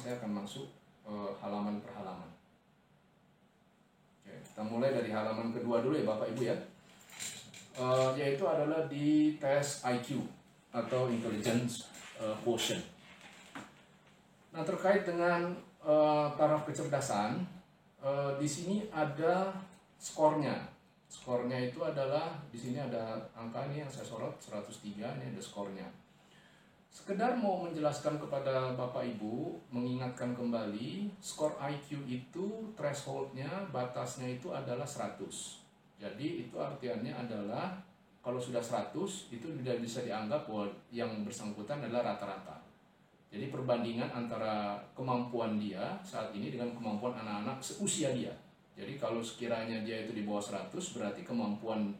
Saya akan masuk halaman per halaman. Oke, kita mulai dari halaman kedua dulu ya Bapak Ibu ya. Yaitu adalah di tes IQ atau Intelligence Quotient. Nah, terkait dengan taraf kecerdasan, di sini ada skornya. Skornya itu adalah, di sini ada angka ini yang saya sorot 103, ini ada skornya. Sekedar mau menjelaskan kepada Bapak Ibu, mengingatkan kembali, skor IQ itu thresholdnya, batasnya itu adalah 100. Jadi itu artinya adalah kalau sudah 100 itu tidak bisa dianggap bahwa yang bersangkutan adalah rata-rata. Jadi perbandingan antara kemampuan dia saat ini dengan kemampuan anak-anak seusia dia. Jadi kalau sekiranya dia itu di bawah 100, berarti kemampuan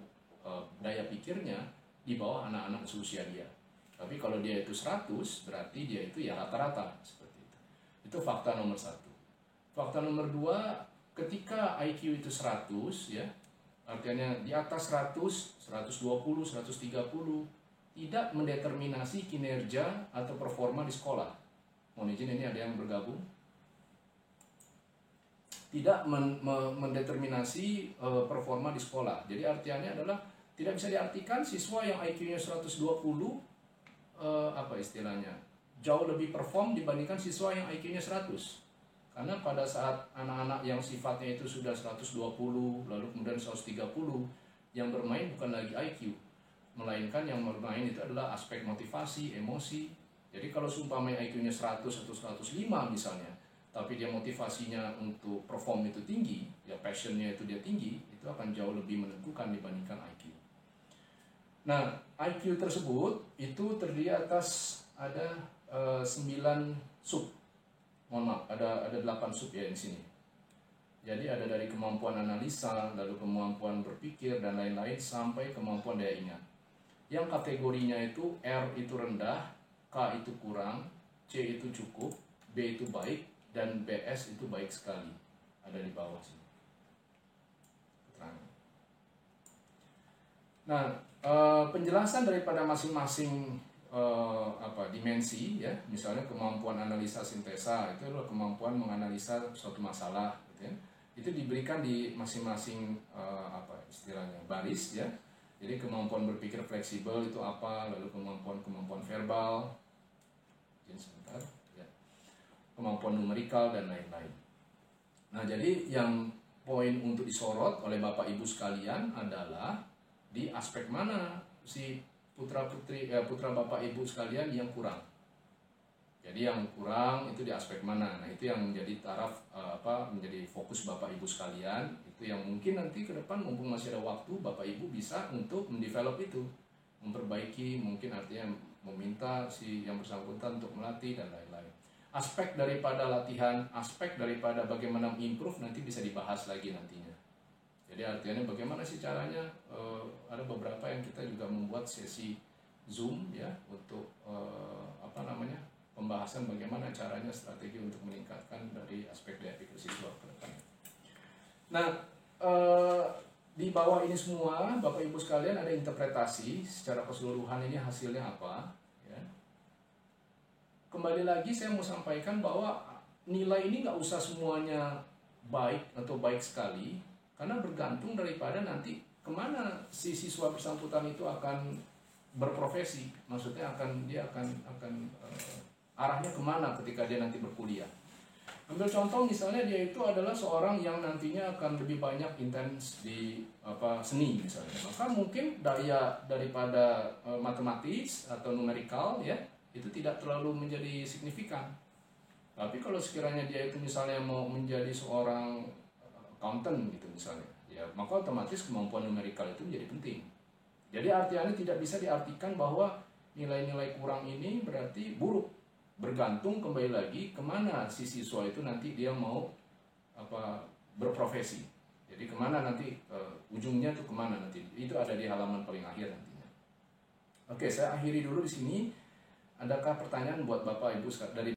daya pikirnya di bawah anak-anak seusia dia. Tapi kalau dia itu 100, berarti dia itu ya rata-rata, seperti itu. Itu fakta nomor 1. Fakta nomor 2, ketika IQ itu 100 ya, artinya di atas 100, 120, 130, tidak mendeterminasi kinerja atau performa di sekolah. Mohon izin, ini ada yang bergabung. Tidak mendeterminasi performa di sekolah. Jadi artinya adalah tidak bisa diartikan siswa yang IQ-nya 120 apa istilahnya, jauh lebih perform dibandingkan siswa yang IQ-nya 100. Karena pada saat anak-anak yang sifatnya itu sudah 120 lalu kemudian 130, yang bermain bukan lagi IQ, melainkan yang bermain itu adalah aspek motivasi, emosi. Jadi kalau seumpamanya IQ-nya 100 atau 105 misalnya, tapi dia motivasinya untuk perform itu tinggi, ya passionnya itu dia tinggi, itu akan jauh lebih menentukan dibandingkan IQ. Nah, IQ tersebut itu terdiri atas ada 9 sub. Mohon maaf, ada 8 sub ya di sini. Jadi ada dari kemampuan analisa, lalu kemampuan berpikir dan lain-lain sampai kemampuan daya ingat. Yang kategorinya itu R itu rendah, K itu kurang, C itu cukup, B itu baik, dan BS itu baik sekali. Ada di bawah sini. Keterangan. Nah, penjelasan daripada masing-masing dimensi ya, misalnya kemampuan analisa sintesa itu adalah kemampuan menganalisa suatu masalah gitu ya. Itu diberikan di masing-masing istilahnya baris ya. Jadi kemampuan berpikir fleksibel itu apa, lalu kemampuan verbal, sebentar ya, kemampuan numerikal dan lain-lain. Nah, jadi yang poin untuk disorot oleh Bapak Ibu sekalian adalah di aspek mana si putra Bapak Ibu sekalian yang kurang. Jadi yang kurang itu di aspek mana? Nah, itu yang menjadi taraf menjadi fokus Bapak Ibu sekalian. Itu yang mungkin nanti ke depan mumpung masih ada waktu, Bapak Ibu bisa untuk mendevelop itu, memperbaiki, mungkin artinya meminta si yang bersangkutan untuk melatih dan lain-lain. Aspek daripada latihan, aspek daripada bagaimana improve nanti bisa dibahas lagi nantinya. Jadi artinya bagaimana sih caranya, ada beberapa yang kita juga membuat sesi Zoom ya untuk pembahasan bagaimana caranya strategi untuk meningkatkan dari aspek daya pikir siswa ke depannya. Nah, di bawah ini semua Bapak Ibu sekalian ada interpretasi secara keseluruhan ini hasilnya apa ya. Kembali lagi saya mau sampaikan bahwa nilai ini nggak usah semuanya baik atau baik sekali, karena bergantung daripada nanti kemana si siswa bersangkutan itu akan berprofesi, maksudnya dia akan arahnya kemana ketika dia nanti berkuliah. Ambil contoh misalnya dia itu adalah seorang yang nantinya akan lebih banyak intens di seni misalnya, maka mungkin daya daripada matematis atau numerikal ya itu tidak terlalu menjadi signifikan. Tapi kalau sekiranya dia itu misalnya mau menjadi seorang accountant gitu misalnya, ya maka otomatis kemampuan numerikal itu menjadi penting. Jadi artinya tidak bisa diartikan bahwa nilai-nilai kurang ini berarti buruk. Bergantung kembali lagi kemana si siswa itu nanti dia mau berprofesi. Jadi kemana nanti ujungnya itu kemana nanti, itu ada di halaman paling akhir nantinya. Oke, saya akhiri dulu di sini. Adakah pertanyaan buat Bapak Ibu dari